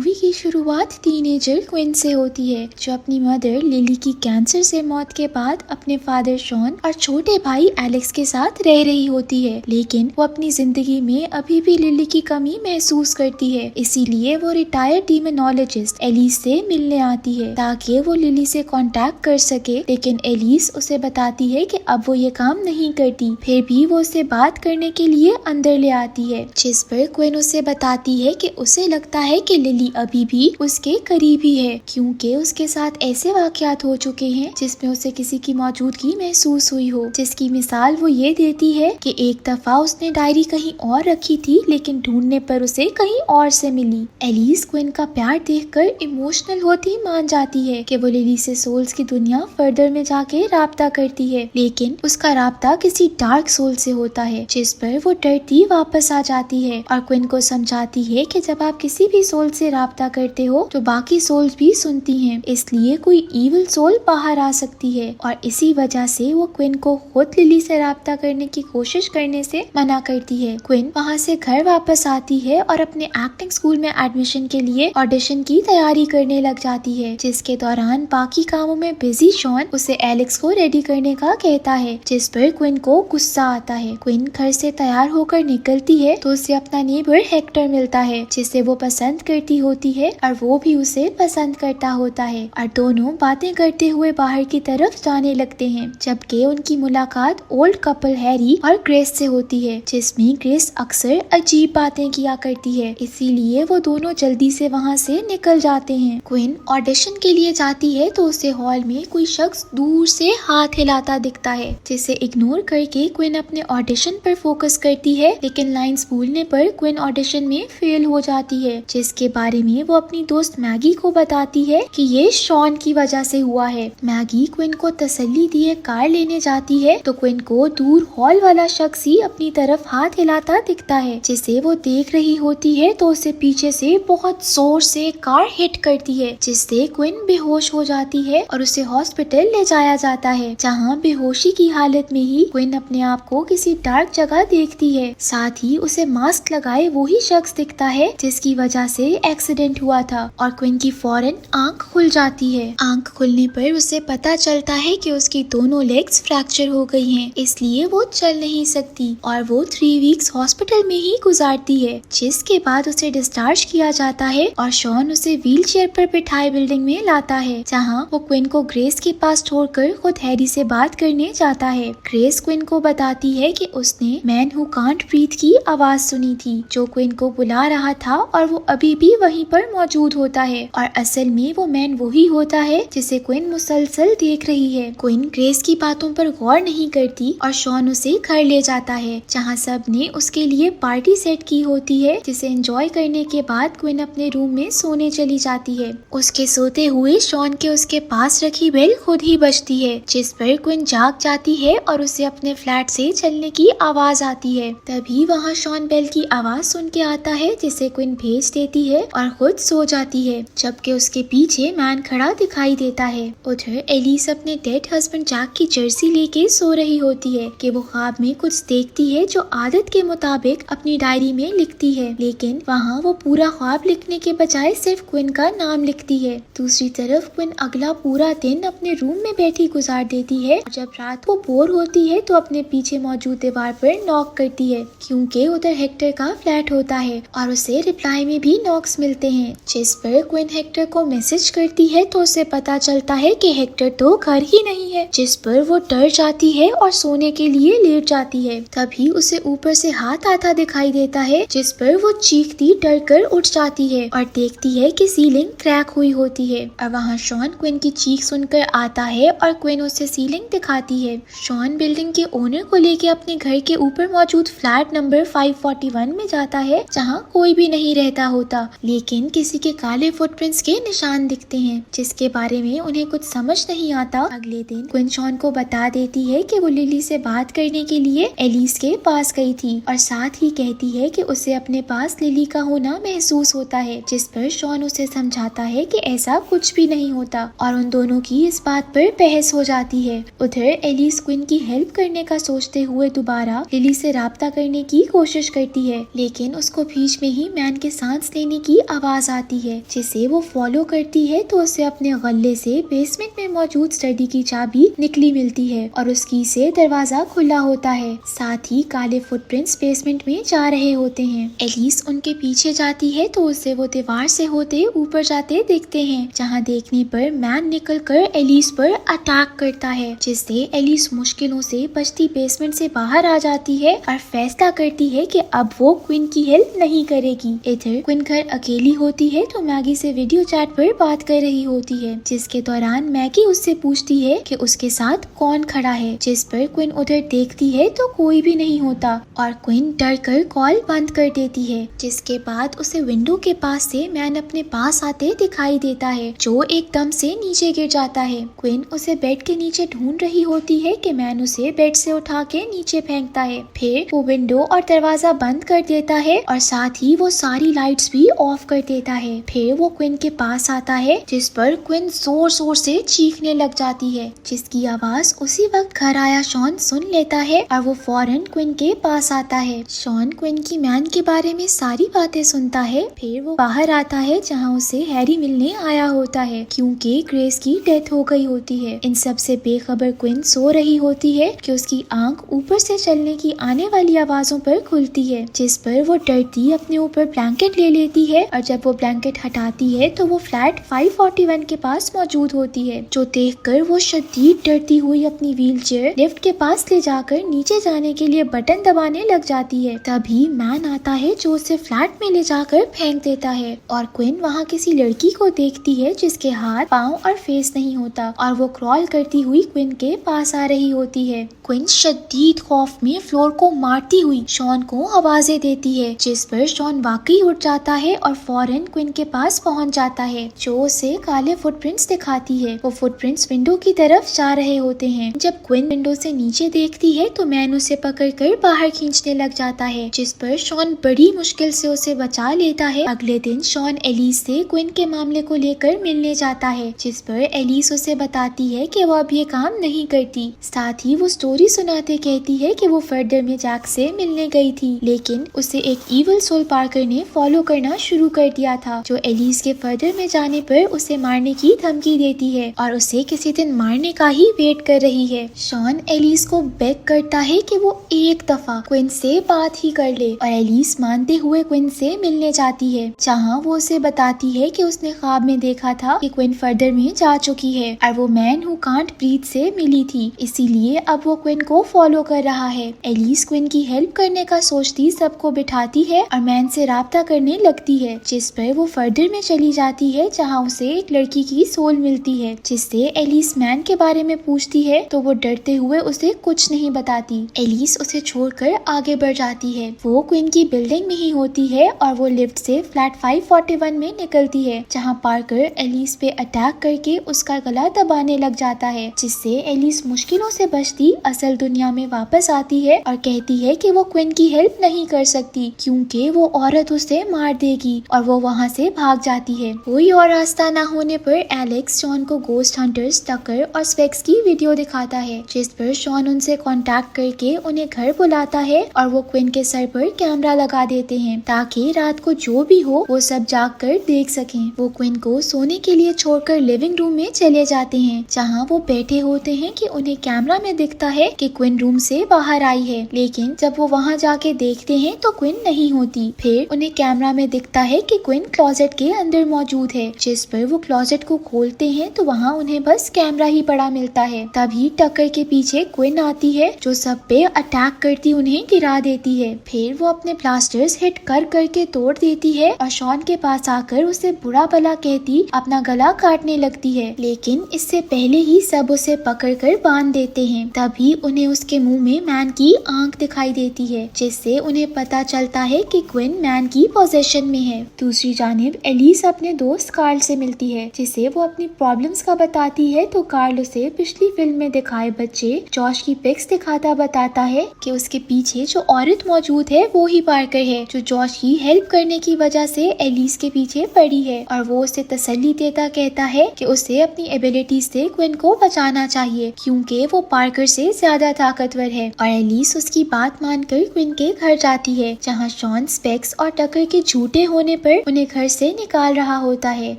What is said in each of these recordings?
Movie की शुरुआत teenager Quinn से होती है जो अपनी मदर लिली की कैंसर से मौत के बाद अपने फादर शॉन और छोटे भाई एलेक्स के साथ रह रही होती है। लेकिन वो अपनी जिंदगी में अभी भी लिली की कमी महसूस करती है, इसीलिए वो रिटायर्ड डीमोनोलॉजिस्ट एलिस से मिलने आती है ताकि वो लिली से कांटेक्ट कर सके। लेकिन एलिस उसे बताती है कि अब वो ये काम नहीं करती, फिर भी वो उसे बात करने के लिए अंदर ले आती है, जिस पर क्विन उसे बताती है कि उसे लगता है कि लिली अभी भी उसके करीब ही है, क्योंकि उसके साथ ऐसे वाकयात हो चुके हैं जिसमें उसे किसी की मौजूदगी महसूस हुई हो। जिसकी मिसाल वो ये देती है कि एक दफा उसने डायरी कहीं और रखी थी, लेकिन ढूंढने पर उसे कहीं और से मिली। एलिस क्विन का प्यार देखकर इमोशनल होती मान जाती है कि वो लिली से सोल्स की दुनिया फर्दर में जाके राब्ता करती है, लेकिन उसका राब्ता किसी डार्क सोल से होता है, जिस पर वो डरती वापस आ जाती है और क्विन को समझाती है कि जब आप किसी भी सोल से राब्ता करते हो तो बाकी सोल्स भी सुनती हैं, इसलिए कोई इविल सोल बाहर आ सकती है। और इसी वजह से वो क्विन को खुद लिली से राब्ता करने की कोशिश करने से मना करती है। क्विन वहाँ से घर वापस आती है और अपने एक्टिंग स्कूल में एडमिशन के लिए ऑडिशन की तैयारी करने लग जाती है, जिसके दौरान बाकी कामों में बिजी शॉन उसे एलेक्स को रेडी करने का कहता है, जिस पर क्विन को गुस्सा आता है। क्विन घर से तैयार होकर निकलती है तो उसे अपना नेबर हेक्टर मिलता है, जिसे वो पसंद करती होती है और वो भी उसे पसंद करता होता है, और दोनों बातें करते हुए बाहर की तरफ जाने लगते हैं। जबकि उनकी मुलाकात ओल्ड कपल हैरी और ग्रेस से होती है, जिसमें ग्रेस अक्सर अजीब बातें किया करती है, इसीलिए वो दोनों जल्दी से वहाँ से निकल जाते हैं। क्विन ऑडिशन के लिए जाती है तो उसे हॉल में कोई शख्स दूर से हाथ हिलाता दिखता है, जिसे इग्नोर करके क्विन अपने ऑडिशन पर फोकस करती है। लेकिन लाइंस भूलने पर क्विन ऑडिशन में फेल हो जाती है, जिसके बारे में वो अपनी दोस्त मैगी को बताती है कि ये शॉन की वजह से हुआ है। मैगी क्विन को तसल्ली दिए कार लेने जाती है तो क्विन को दूर हॉल वाला शख्स ही अपनी तरफ हाथ हिलाता दिखता है, जिसे वो देख रही होती है तो उसे पीछे से बहुत जोर से कार हिट करती है, जिससे क्विन बेहोश हो जाती है और उसे हॉस्पिटल ले जाया जाता है, जहाँ बेहोशी की हालत में ही क्विन अपने आप को किसी डार्क जगह देखती है। साथ ही उसे मास्क लगाए वही शख्स दिखता है जिसकी वजह से एक्सीडेंट हुआ था, और क्विन की फौरन आंख खुल जाती है। आंख खुलने पर उसे पता चलता है कि उसकी दोनों लेग्स फ्रैक्चर हो गई हैं, इसलिए वो चल नहीं सकती और वो 3 वीक्स हॉस्पिटल में ही गुजारती है, जिसके बाद उसे डिस्चार्ज किया जाता है और शॉन उसे व्हीलचेयर पर बिठाए बिल्डिंग में लाता है, जहाँ वो क्विन को ग्रेस के पास छोड़कर खुद हैरी से बात करने जाता है। ग्रेस क्विन को बताती है कि उसने मैन हु कांट ब्रीथ की आवाज सुनी थी, जो क्विन को बुला रहा था, और वो अभी भी वहीं पर मौजूद होता है, और असल में वो मैन वही होता है जिसे क्विन मुसलसल देख रही है। क्विन ग्रेस की बातों पर गौर नहीं करती और शॉन उसे घर ले जाता है, जहाँ सब ने उसके लिए पार्टी सेट की होती है, जिसे एंजॉय करने के बाद क्विन अपने रूम में सोने चली जाती है। उसके सोते हुए शॉन के उसके पास रखी बेल खुद ही बजती है, जिस पर क्विन जाग जाती है और उसे अपने फ्लैट से चलने की आवाज आती है। तभी वहाँ शॉन बेल की आवाज सुन के आता है, जिसे क्विन भेज देती है और खुद सो जाती है, जबकि उसके पीछे मैन खड़ा दिखाई देता है। उधर एलिस अपने डेड हस्बैंड जैक की जर्सी लेके सो रही होती है कि वो ख्वाब में कुछ देखती है जो आदत के मुताबिक अपनी डायरी में लिखती है, लेकिन वहाँ वो पूरा ख्वाब लिखने के बजाय सिर्फ क्विन का नाम लिखती है। दूसरी तरफ क्विन अगला पूरा दिन अपने रूम में बैठी गुजार देती है, और जब रात को बोर होती है तो अपने पीछे मौजूद दीवार पर नॉक करती है, क्योंकि उधर हेक्टर का फ्लैट होता है और उसे रिप्लाई में भी नॉक्स मिलते हैं, जिस पर क्विन हेक्टर को मैसेज करती है तो उसे पता चलता है कि हेक्टर तो घर ही नहीं है, जिस पर वो डर जाती है और सोने के लिए लेट जाती है। तभी उसे ऊपर से हाथ आता दिखाई देता है, जिस पर वो चीखती डर कर उठ जाती है और देखती है कि सीलिंग क्रैक हुई होती है, और वहाँ शॉन क्विन की चीख सुनकर आता है और क्विन उसे सीलिंग दिखाती है। शॉन बिल्डिंग के ओनर को लेके अपने घर के ऊपर मौजूद फ्लैट नंबर 541 में जाता है, जहाँ कोई भी नहीं रहता होता, लेकिन किसी के काले फुटप्रिंट्स के निशान दिखते हैं, जिसके बारे में उन्हें कुछ समझ नहीं आता। अगले दिन क्विन शॉन को बता देती है कि वो लिली से बात करने के लिए एलिस के पास गई थी, और साथ ही कहती है कि उसे अपने पास लिली का होना महसूस होता है, जिस पर शॉन उसे समझाता है कि ऐसा कुछ भी नहीं होता, और उन दोनों की इस बात पर बहस हो जाती है। उधर एलिस क्विन की हेल्प करने का सोचते हुए दोबारा लिली से राब्ता करने की कोशिश करती है, लेकिन उसको बीच में ही मैन के सांस लेने की आवाज आती है जिसे वो फॉलो करती है तो उसे अपने गले से बेसमेंट में मौजूद स्टडी की चाबी निकली मिलती है और उस की से दरवाजा खुला होता है। साथ ही काले फुटप्रिंट्स बेसमेंट में जा रहे होते हैं। एलिस उनके पीछे जाती है तो उसे वो दीवार से होते ऊपर जाते देखते हैं, जहाँ देखने पर मैन निकलकर एलिस पर अटैक करता है, जिससे एलिस मुश्किलों से बचती बेसमेंट से बाहर आ जाती है और फैसला करती है कि अब वो क्विन की हेल्प नहीं करेगी। इधर क्विन घर अकेली होती है तो मैगी से वीडियो चैट पर बात कर रही होती है, जिसके दौरान मैगी उससे पूछती है कि उसके साथ कौन खड़ा है, जिस पर क्विन उधर देखती है तो कोई भी नहीं होता और क्विन डर कर कॉल बंद कर देती है। जिसके बाद उसे विंडो के पास से मैन अपने पास आते दिखाई देता है, जो एकदम से नीचे गिर जाता है। क्विन उसे बेड के नीचे ढूंढ रही होती है कि मैन उसे बेड से उठा के नीचे फेंकता है। फिर वो विंडो और दरवाजा बंद कर देता है और साथ ही वो सारी लाइट्स भी ऑफ कर देता है। फिर वो क्विन के पास आता है, जिस पर क्विन जोर जोर से चीखने लग जाती है, जिसकी आवाज उसी वक्त घर आया शॉन सुन लेता है और वो फौरन क्विन के पास आता है। शॉन क्विन की मैन के बारे में सारी बातें सुनता है। फिर वो बाहर आता है जहाँ उसे हैरी मिलने आया होता है, क्योंकि ग्रेस की डेथ हो गई होती है। इन सब से बेखबर क्विन सो रही होती है कि उसकी आंख ऊपर से चलने की आने वाली आवाजों पर खुलती है, जिस पर वो डरती अपने ऊपर ब्लैंकेट ले लेती है और जब वो ब्लैंकेट हटाती है तो वो फ्लैट 541 के पास मौजूद होती है, जो देखकर वो शदीद डरती हुई अपनी व्हीलचेयर लिफ्ट के पास ले जाकर नीचे जाने के लिए बटन दबाने लग जाती है। तभी मैन आता है जो उसे फ्लैट में ले जाकर फेंक देता है और क्विन वहाँ किसी लड़की को देखती है जिसके हाथ, पाँव और फेस नहीं होता और वो क्रॉल करती हुई क्विन के पास आ रही होती है। क्विन शदीद खौफ में फ्लोर को मारती हुई शॉन को आवाजें देती है, जिस पर शॉन वाकई उठ जाता है और फौरन क्विन के पास पहुंच जाता है, जो उसे काले फुटप्रिंट्स दिखाती है। वो फुटप्रिंट्स विंडो की तरफ जा रहे होते हैं। जब क्विन विंडो से नीचे देखती है तो मैन उसे पकड़कर बाहर खींचने लग जाता है, जिस पर शॉन बड़ी मुश्किल से उसे बचा लेता है। अगले दिन शॉन एलिस से क्विन के मामले को लेकर मिलने जाता है, जिस पर एलिस उसे बताती है कि वो अब ये काम नहीं करती। साथ ही वो स्टोरी सुनाते कहती है कि वो फर्दर में जैक से मिलने गई थी, लेकिन उसे एक इविल सोल पार्कर ने फॉलो करना शुरू कर दिया था, जो एलिस के फर्दर में जाने पर उसे मारने की धमकी देती है और उसे किसी दिन मारने का ही वेट कर रही है। शॉन एलिस को बेग करता है कि वो एक दफा क्विन से बात ही कर ले और एलिस मानते हुए क्विन से मिलने जाती है, जहाँ वो उसे बताती है कि उसने ख्वाब में देखा था कि क्विन फर्दर में जा चुकी है और वो मैन हु कांट ब्रीथ से मिली थी, इसीलिए अब वो क्विन को फॉलो कर रहा है। एलिस क्विन की हेल्प करने का सोचती सबको बिठाती है और मैन से राब्ता करने लगती है, जिस पर वो फर्दर में चली जाती है जहाँ उसे एक लड़की की सोल मिलती है, जिससे एलिस मैन के बारे में पूछती है तो वो डरते हुए उसे कुछ नहीं बताती। एलिस उसे छोड़कर आगे बढ़ जाती है। वो क्विन की बिल्डिंग में ही होती है और वो लिफ्ट से फ्लैट 541 में निकलती है, जहाँ पार्कर एलिस पे अटैक करके उसका गला दबाने लग जाता है, जिससे एलिस मुश्किलों से बचती असल दुनिया में वापस आती है और कहती है कि वो क्विन की हेल्प नहीं कर सकती क्योंकि वो औरत उसे मार देगी और वो वहाँ से भाग जाती है। कोई और रास्ता न होने पर एलेक्स शॉन को गोस्ट हंटर्स, टकर और स्पेक्स की वीडियो दिखाता है, जिस पर शॉन उनसे कांटेक्ट करके उन्हें घर बुलाता है और वो क्विन के सर पर कैमरा लगा देते हैं ताकि रात को जो भी हो वो सब जाग कर देख सकें। वो क्विन को सोने के लिए छोड़कर लिविंग रूम में चले जाते हैं, जहाँ वो बैठे होते हैं कि उन्हें कैमरा में दिखता है कि क्विन रूम से बाहर आई है, लेकिन जब वो वहाँ जाके देखते हैं तो क्विन नहीं होती। फिर उन्हें कैमरा में दिखता है कि क्विन क्लोजेट के अंदर मौजूद है, जिस पर वो क्लोजेट को खोलते हैं तो वहाँ उन्हें बस कैमरा ही पड़ा मिलता है। तभी टक्कर के पीछे क्विन आती है, जो सब पे अटैक करती उन्हें गिरा देती है। फिर वो अपने ब्लास्टर्स हिट कर करके तोड़ देती है और शॉन के पास आकर उसे बुरा भला कहती अपना गला काटने लगती है, लेकिन इससे पहले ही सब उसे पकड़कर बांध देते हैं। तभी उन्हें उसके मुंह में मैन की आंख दिखाई देती है, जिससे उन्हें पता चलता है कि क्विन मैन की पोजीशन में है। दूसरी जानिब एलिस अपने दोस्त कार्ल से मिलती है, जिसे वो अपनी प्रॉब्लम्स का बताती है तो कार्ल उसे पिछली फिल्म में दिखाए बच्चे जॉश की पिक्स दिखाता बताता है कि उसके पीछे जो औरत मौजूद है वो ही पार्कर है, जो जॉश की हेल्प करने की वजह से एलिस के पीछे पड़ी है और वो उसे तसल्ली देता कहता है कि उसे अपनी एबिलिटी से क्विन को बचाना चाहिए क्योंकि वो पार्कर से ज्यादा ताकतवर है। और एलिस उसकी बात मानकर क्विन के घर जाती है, जहाँ शॉन, स्पेक्स और टकर के झूठे होने पर उन्हें घर से निकाल रहा होता है,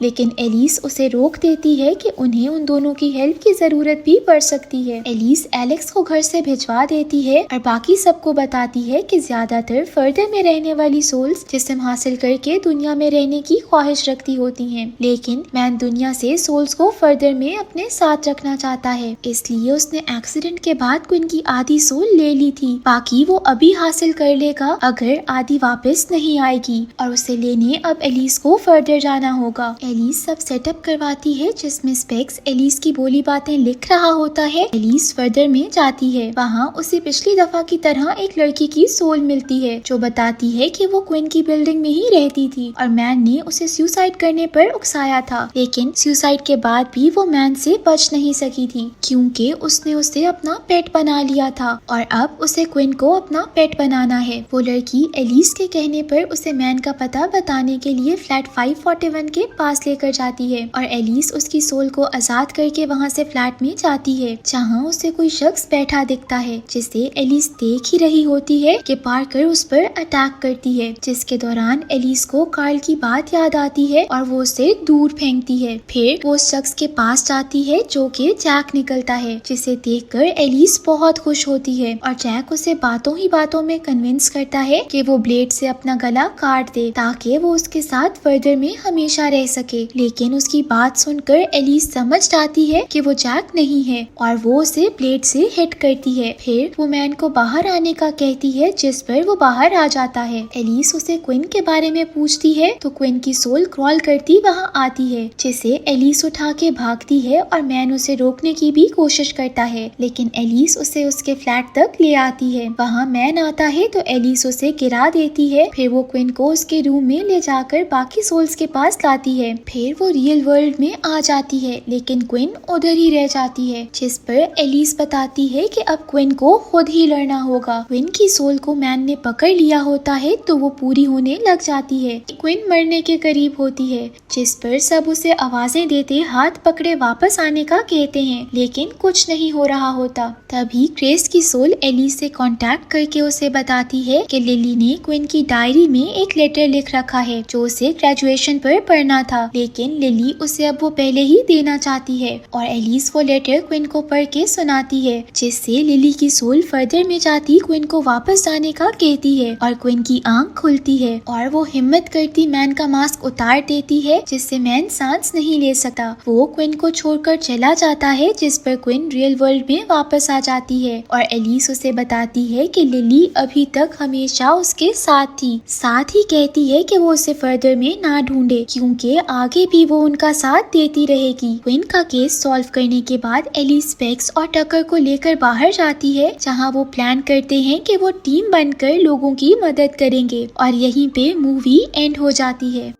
लेकिन एलिस उसे रोक देती है कि उन्हें उन दोनों की हेल्प की जरूरत भी पड़ सकती है। एलिस एलेक्स को घर से भिजवा देती है और बाकी सबको बताती है कि ज्यादातर फर्दर में रहने वाली सोल्स जिस्म हासिल करके दुनिया में रहने की ख्वाहिश रखती होती हैं, लेकिन मैन दुनिया से सोल्स को फर्दर में अपने साथ रखना चाहता है, इसलिए उसने एक्सीडेंट के बाद क्वीन की आधी सोल ले ली थी। बाकी वो अभी हासिल कर लेगा अगर आधी वापस नहीं आएगी, और उसे लेने अब एलिस को फर्दर जाना होगा। एलिस सब सेटअप करवाती है जिसमें स्पेक्स एलिस की बोली बातें लिख रहा होता है। एलिस फर्दर में जाती है, वहाँ उसे पिछली दफा की तरह एक लड़की की सोल मिलती है जो बताती है कि वो क्वीन की बिल्डिंग में ही रहती थी और मैन ने उसे सुसाइड करने पर उकसाया था, लेकिन सुसाइड के बाद भी वो मैन से बच नहीं सकी थी क्योंकि उसने उसे अपना पेट बना लिया था और अब उसे क्वीन को अपना पेट बनाना है। वो लड़की एलिस के कहने पर उसे मैन का पता बताने के लिए फ्लैट 541 के पास लेकर जाती है और एलिस उसकी सोल को आजाद करके वहाँ से फ्लैट में जाती है जहाँ उसे कोई शख्स बैठा दिखता है जिसे एलिस देख ही रही होती है कि पार्कर उस पर अटैक करती है, जिसके दौरान एलिस को कार्ल की बात याद आती है और वो उसे दूर फेंकती है। फिर वो उस शख्स के पास जाती है जो कि जैक निकलता है, जिसे देखकर एलिस बहुत खुश होती है और जैक उसे बातों ही बातों में कन्विंस करता है कि वो ब्लेड से अपना गला काट दे ताकि वो उसके साथ फर्दर में हमेशा रह सके। लेकिन उसकी बात सुनकर एलिस समझ जाती है कि वो जैक नहीं है और वो उसे ब्लेड से हिट करती है। फिर वो मैन को बाहर आने का कहती है जिस पर वो बाहर आ जाता है। एलिस उसे क्वीन के बारे में पूछती है तो क्वीन की सोल क्रॉल करती वहाँ आती है, जिसे एलिस उठा के भागती है और मैन उसे रोकने की भी कोशिश करता है, लेकिन एलिस उसे उसके फ्लैट तक ले आती है। वहाँ मैन आता है तो एलिस उसे गिरा देती है। फिर वो क्वीन को उसके रूम में ले जाकर बाकी सोल्स के पास लाती है। फिर वो रियल वर्ल्ड में आ जाती है, लेकिन क्वीन उधर ही रह जाती है, जिस पर एलिस बताती है कि अब क्वीन को खुद ही लड़ना होगा। क्वीन की सोल को मैन ने पकड़ लिया होता है तो वो पूरी होने लग जाती है। क्वीन मरने के करीब होती है, जिस पर सब उसे आवाजें देते हाथ पकड़े वापस आने का कहते हैं, लेकिन कुछ नहीं हो रहा होता। तभी ग्रेस की सोल एलिस से कांटेक्ट करके उसे बताती है कि लिली ने क्वीन की डायरी में एक लेटर लिख रखा है जो उसे ग्रेजुएशन पर पढ़ना था, लेकिन लिली उसे अब वो पहले ही देना चाहती है और एलिस वो लेटर क्वीन को पढ़ के सुनाती है, जिससे लिली की सोल फर्दर में जाती क्वीन को वापस जाने का कहती है और क्वीन की आंख खुलती है और वो हिम्मत करती मैन का मास्क उतार देती है, जिससे मैन सांस नहीं ले सकता। वो क्वीन को छोड़कर चला जाता है, जिस पर क्वीन रियल वर्ल्ड में वापस आ जाती है और एलिस उसे बताती है कि लिली अभी तक हमेशा उसके साथ थी, साथ ही कहती है कि वो उसे फर्दर में ना ढूंढे क्योंकि आगे भी वो उनका साथ देती रहेगी। क्वीन का केस सॉल्व करने के बाद एलिस स्पेक्स और टकर को लेकर बाहर जाती है, जहाँ वो प्लान करते हैं कि वो टीम बनकर लोगों की मदद करेंगे और यहीं पे मूवी एंड हो जाती है।